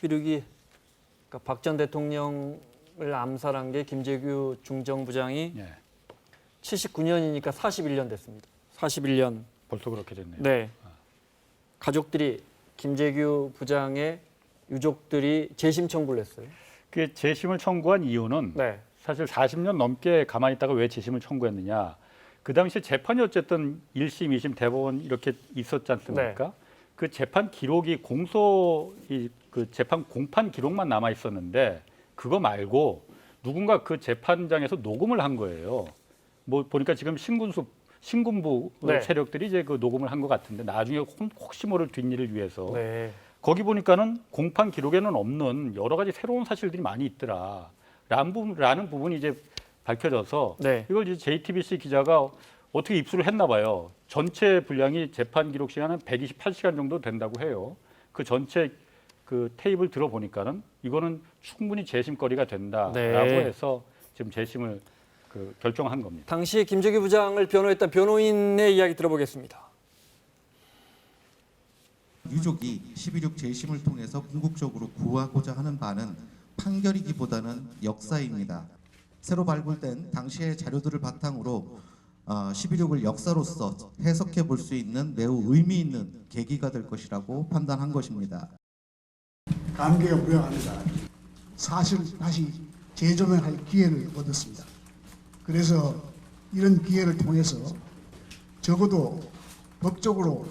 11.6이 그러니까 박 전 대통령을 암살한 게 김재규 중정부장이 79년이니까 41년 됐습니다. 41년. 벌써 그렇게 됐네요. 네. 가족들이 김재규 부장의 유족들이 재심 청구를 했어요. 그 재심을 청구한 이유는 사실 40년 넘게 가만히 있다가 왜 재심을 청구했느냐. 그 당시에 재판이 어쨌든 1심, 2심 대법원 이렇게 있었지 않습니까? 그 재판 기록이 그 재판 공판 기록만 남아 있었는데 그거 말고 누군가 그 재판장에서 녹음을 한 거예요. 뭐 보니까 지금 신군부 세력들이 이제 그 녹음을 한 것 같은데 나중에 혹시 모를 뒷일을 위해서 거기 보니까는 공판 기록에는 없는 여러 가지 새로운 사실들이 많이 있더라. 라는 부분이 이제 밝혀져서 이걸 이제 JTBC 기자가 어떻게 입수를 했나 봐요. 전체 분량이 재판 기록 시간은 128시간 정도 된다고 해요. 그 전체 그 테이프를 들어보니까는 이거는 충분히 재심거리가 된다라고 해서 지금 재심을 결정한 겁니다. 당시 김재규 부장을 변호했던 변호인의 이야기 들어보겠습니다. 유족이 11.6 재심을 통해서 궁극적으로 구하고자 하는 바는 판결이기보다는 역사입니다. 새로 발굴된 당시의 자료들을 바탕으로 11.6을 역사로서 해석해 볼 수 있는 매우 의미 있는 계기가 될 것이라고 판단한 것입니다. 감개가 무량합니다. 사실 다시 재조명할 기회를 얻었습니다. 그래서 이런 기회를 통해서 적어도 법적으로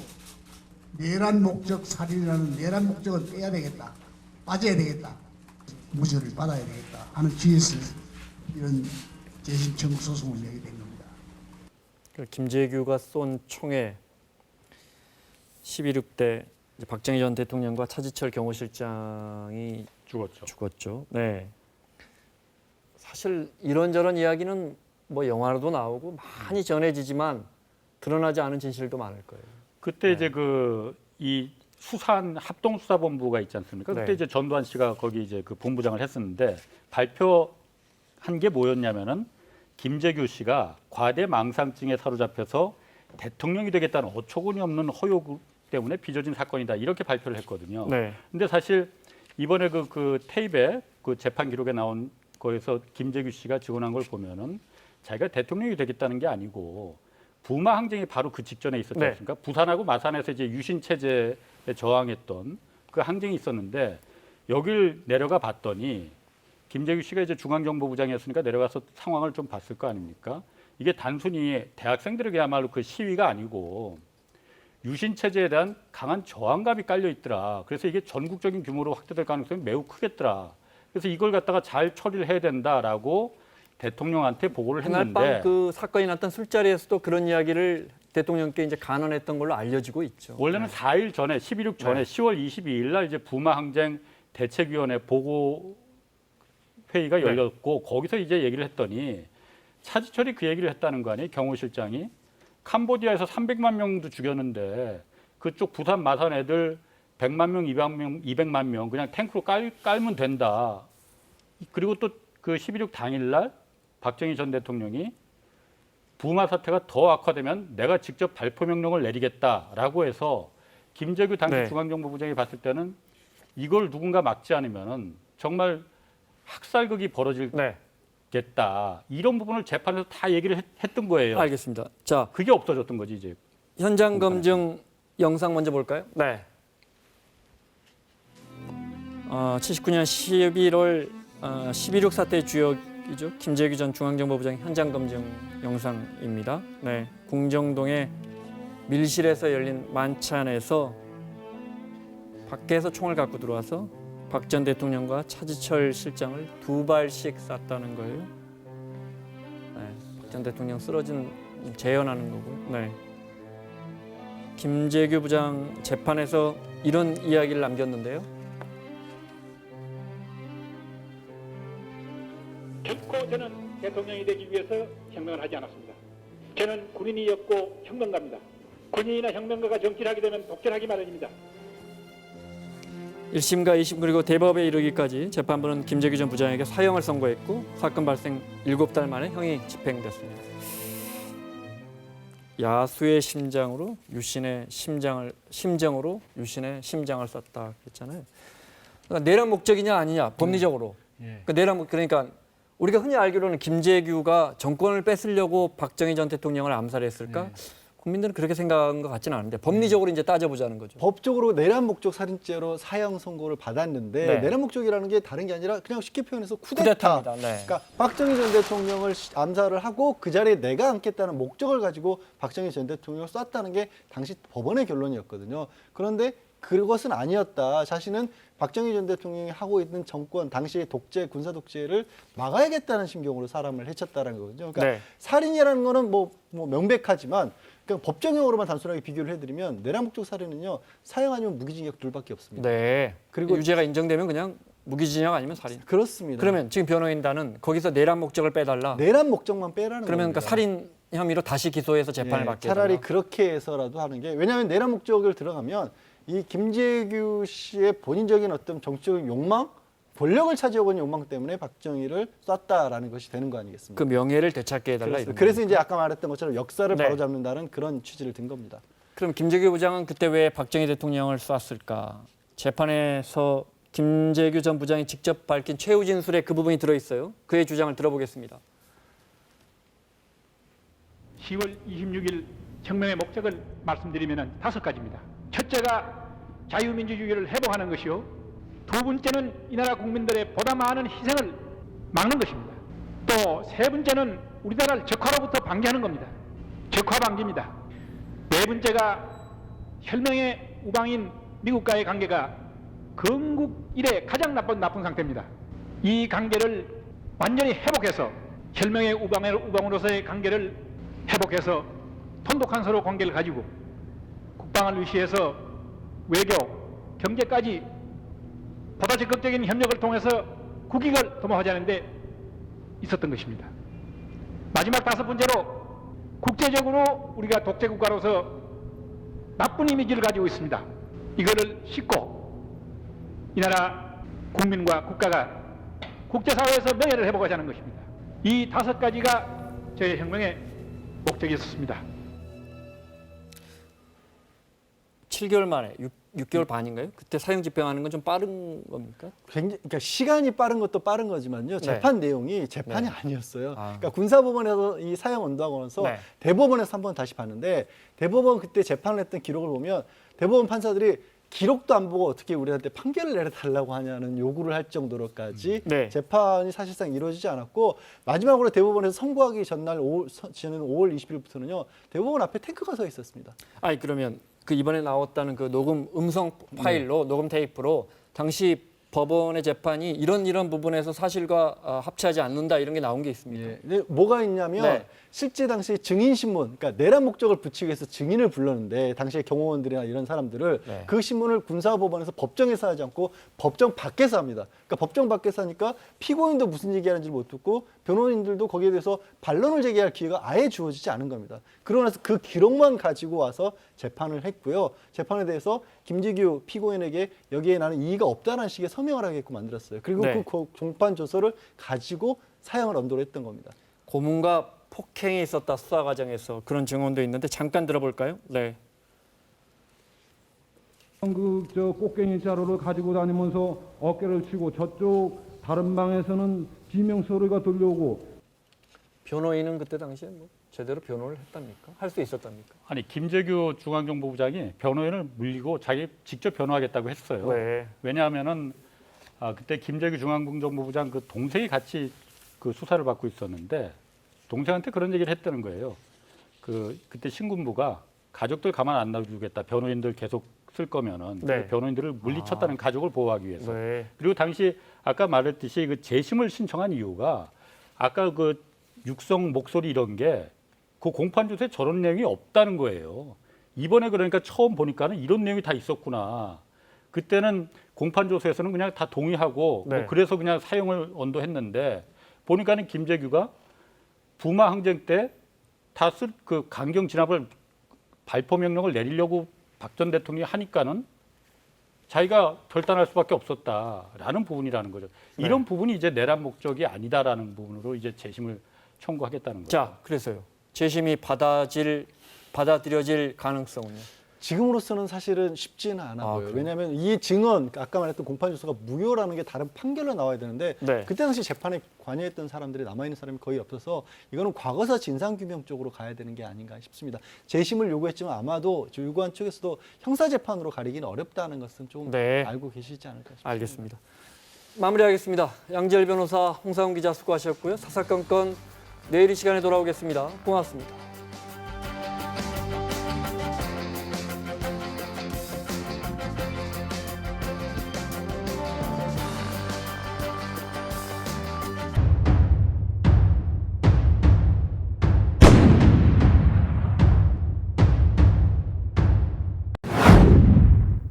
내란 목적 살인이라는 내란 목적은 빼야 되겠다, 빠져야 되겠다, 무죄를 받아야 되겠다 하는 취지에서 이런 재심 청구 소송을 내게 된 겁니다. 김재규가 쏜 총에 11.6 때 박정희 전 대통령과 차지철 경호실장이 죽었죠. 네. 사실 이런저런 이야기는 뭐 영화로도 나오고 많이 전해지지만 드러나지 않은 진실도 많을 거예요. 그때 이제 이 수산 합동수사본부가 있지 않습니까? 그때 이제 전두환 씨가 거기 이제 그 본부장을 했었는데 발표한 게 뭐였냐면은 김재규 씨가 과대 망상증에 사로잡혀서 대통령이 되겠다는 어처구니 없는 허욕 때문에 빚어진 사건이다 이렇게 발표를 했거든요. 근데 사실 이번에 그 테이프에 그 재판 기록에 나온 거에서 김재규 씨가 증언한 걸 보면은 자기가 대통령이 되겠다는 게 아니고 부마 항쟁이 바로 그 직전에 있었지 않습니까? 부산하고 마산에서 이제 유신 체제에 저항했던 그 항쟁이 있었는데 여길 내려가 봤더니 김재규 씨가 이제 중앙정보부장이었으니까 내려가서 상황을 좀 봤을 거 아닙니까? 이게 단순히 대학생들에게야말로 그 시위가 아니고 유신 체제에 대한 강한 저항감이 깔려 있더라. 그래서 이게 전국적인 규모로 확대될 가능성이 매우 크겠더라. 그래서 이걸 갖다가 잘 처리를 해야 된다라고 대통령한테 보고를 했는데 그날 밤 그 사건이 났던 술자리에서도 그런 이야기를 대통령께 이제 간언했던 걸로 알려지고 있죠. 원래는 4일 전에 11.6 전에 10월 22일 날 이제 부마 항쟁 대책위원회 보고 회의가 열렸고 거기서 이제 얘기를 했더니 차지철이 그 얘기를 했다는 거 아니에요? 경호실장이 캄보디아에서 300만 명도 죽였는데 그쪽 부산 마산 애들 100만 명, 200만 명 그냥 탱크로 깔면 된다. 그리고 또 그 11.6 당일날 박정희 전 대통령이 부마 사태가 더 악화되면 내가 직접 발포 명령을 내리겠다라고 해서 김재규 당시 중앙정보부장이 봤을 때는 이걸 누군가 막지 않으면 정말 학살극이 벌어지겠다. 이런 부분을 재판에서 다 얘기를 했던 거예요. 알겠습니다. 자, 그게 없어졌던 거지 이제. 현장 검증 영상 먼저 볼까요? 79년 11월 11.6 사태의 주역이죠. 김재규 전 중앙정보부장 현장 검증 영상입니다. 공정동의 밀실에서 열린 만찬에서 밖에서 총을 갖고 들어와서 박 전 대통령과 차지철 실장을 2발씩 쐈다는 거예요. 박 전 대통령 쓰러진 재현하는 거고요. 김재규 부장 재판에서 이런 이야기를 남겼는데요. 결코 저는 대통령이 되기 위해서 혁명을 하지 않았습니다. 저는 군인이었고 혁명가입니다. 군인이나 혁명가가 정치를 하게 되면 독재하기 마련입니다. 1심과 2심 그리고 대법에 이르기까지 재판부는 김재규 전 부장에게 사형을 선고했고 사건 발생 7달 만에 형이 집행됐습니다. 야수의 심장으로 유신의 심장을 쐈다 그랬잖아요. 그러니까 내란 목적이냐 아니냐 법리적으로. 예. 그러니까 우리가 흔히 알기로는 김재규가 정권을 뺏으려고 박정희 전 대통령을 암살했을까? 국민들은 그렇게 생각한 것 같지는 않은데 법리적으로 이제 따져보자는 거죠. 법적으로 내란 목적 살인죄로 사형 선고를 받았는데 네. 내란 목적이라는 게 다른 게 아니라 그냥 쉽게 표현해서 쿠데타입니다. 네. 그러니까 박정희 전 대통령을 암살을 하고 그 자리에 내가 앉겠다는 목적을 가지고 박정희 전 대통령을 쐈다는 게 당시 법원의 결론이었거든요. 그런데 그것은 아니었다. 자신은 박정희 전 대통령이 하고 있는 정권 당시의 독재 군사 독재를 막아야겠다는 심경으로 사람을 해쳤다는 거거든요. 그러니까 네. 살인이라는 거는 뭐 명백하지만 그냥 법정형으로만 단순하게 비교를 해드리면 내란 목적 살인은요 사형 아니면 무기징역 둘밖에 없습니다. 네. 그리고 유죄가 인정되면 그냥 무기징역 아니면 살인. 그렇습니다. 그러면 지금 변호인단은 거기서 내란 목적을 빼달라. 내란 목적만 빼라는 그러면 겁니다. 그러니까 살인 혐의로 다시 기소해서 재판을 예, 받게 차라리 해달라. 그렇게 해서라도 하는 게 왜냐하면 내란 목적을 들어가면 이 김재규 씨의 본인적인 어떤 정치적인 욕망, 권력을 차지하고 있는 욕망 때문에 박정희를 쐈다라는 것이 되는 거 아니겠습니까? 그 명예를 되찾게 해달라. 이런 그래서 거니까. 이제 아까 말했던 것처럼 역사를 네. 바로잡는다는 그런 취지를 든 겁니다. 그럼 김재규 부장은 그때 왜 박정희 대통령을 쐈을까? 재판에서 김재규 전 부장이 직접 밝힌 최후 진술에 그 부분이 들어있어요. 그의 주장을 들어보겠습니다. 10월 26일 혁명의 목적을 말씀드리면 5가지입니다. 첫째가 자유민주주의를 회복하는 것이요. 두 번째는 이 나라 국민들의 보다 많은 희생을 막는 것입니다. 또 세 번째는 우리나라를 적화로부터 방지하는 겁니다. 적화 방지입니다. 네 번째가 혈명의 우방인 미국과의 관계가 건국 이래 가장 나쁜 상태입니다. 이 관계를 완전히 회복해서 혈명의 우방으로서의 관계를 회복해서 돈독한 서로 관계를 가지고 국방을 위시해서 외교, 경제까지 보다 적극적인 협력을 통해서 국익을 도모하자는 데 있었던 것입니다. 마지막 5번째로 국제적으로 우리가 독재국가로서 나쁜 이미지를 가지고 있습니다. 이거를 씻고 이 나라 국민과 국가가 국제사회에서 명예를 회복하자는 것입니다. 이 5가지가 저의 혁명의 목적이었습니다. 7개월 만에 6개월 반인가요? 그때 사형 집행하는 건 좀 빠른 겁니까? 굉장히 그러니까 시간이 빠른 것도 빠른 거지만요. 재판 내용이 재판이 아니었어요. 아. 그러니까 군사법원에서 이 사형 언도하고 나서 네. 대법원에서 한번 다시 봤는데 대법원 그때 재판을 했던 기록을 보면 대법원 판사들이 기록도 안 보고 어떻게 우리한테 판결을 내려달라고 하냐는 요구를 할 정도로까지 네. 재판이 사실상 이루어지지 않았고 마지막으로 대법원에서 선고하기 전날 지난 5월 20일부터는요. 대법원 앞에 탱크가 서 있었습니다. 아니 그러면 그 이번에 나왔다는 그 녹음 음성 파일로 녹음 테이프로 당시 법원의 재판이 이런 부분에서 사실과 합치하지 않는다 이런 게 나온 게 있습니다. 예. 근데 뭐가 있냐면 네. 실제 당시 증인 신문, 그러니까 내란 목적을 붙이기 위해서 증인을 불렀는데 당시에 경호원들이나 이런 사람들을 네. 그 신문을 군사법원에서 법정에서 하지 않고 법정 밖에서 합니다. 그러니까 법정 밖에서 하니까 피고인도 무슨 얘기하는지 못 듣고 변호인들도 거기에 대해서 반론을 제기할 기회가 아예 주어지지 않은 겁니다. 그러고 나서 그 기록만 가지고 와서 재판을 했고요. 재판에 대해서 김재규 피고인에게 여기에 나는 이의가 없다는 식의 서명을 하게끔 만들었어요. 그리고 네. 그 종판 조서를 가지고 사형을 언도를 했던 겁니다. 고문과 폭행이 있었다 수사 과정에서 그런 증언도 있는데 잠깐 들어볼까요? 네. 저 꽃갱이 자루를 가지고 다니면서 어깨를 치고 저쪽 다른 방에서는 비명 소리가 들려오고 변호인은 그때 당시에 뭐 제대로 변호를 했답니까? 할 수 있었답니까? 아니 김재규 중앙정보부장이 변호인을 물리고 자기 직접 변호하겠다고 했어요. 왜? 왜냐하면은 그때 김재규 중앙정보부장 그 동생이 같이 그 수사를 받고 있었는데 동생한테 그런 얘기를 했다는 거예요. 그때 신군부가 가족들 가만 안 놔두겠다. 변호인들 계속 쓸 거면은 네. 변호인들을 물리쳤다는 가족을 보호하기 위해서. 네. 그리고 당시 아까 말했듯이 그 재심을 신청한 이유가 아까 그 육성 목소리 이런 게 그 공판 조서에 저런 내용이 없다는 거예요. 이번에 그러니까 처음 보니까는 이런 내용이 다 있었구나. 그때는 공판 조서에서는 그냥 다 동의하고 네. 뭐 그래서 그냥 사형을 언도했는데 보니까는 김재규가 부마 항쟁 때 다 그 강경 진압을 발포 명령을 내리려고 박 전 대통령이 하니까는 자기가 결단할 수밖에 없었다라는 부분이라는 거죠. 네. 이런 부분이 이제 내란 목적이 아니다라는 부분으로 이제 재심을 청구하겠다는 거죠. 자, 그래서요. 재심이 받아들여질 가능성은요? 지금으로서는 사실은 쉽지는 않아 보여요. 그래요? 왜냐하면 이 증언, 아까 말했던 공판 주소가 무효라는 게 다른 판결로 나와야 되는데 네. 그때 당시 재판에 관여했던 사람들이 남아있는 사람이 거의 없어서 이거는 과거사 진상규명 쪽으로 가야 되는 게 아닌가 싶습니다. 재심을 요구했지만 아마도 요구한 쪽에서도 형사재판으로 가리기는 어렵다는 것은 좀 네. 알고 계시지 않을까 싶습니다. 알겠습니다. 마무리하겠습니다. 양지열 변호사, 홍상훈 기자 수고하셨고요. 사사건건 내일 이 시간에 돌아오겠습니다. 고맙습니다.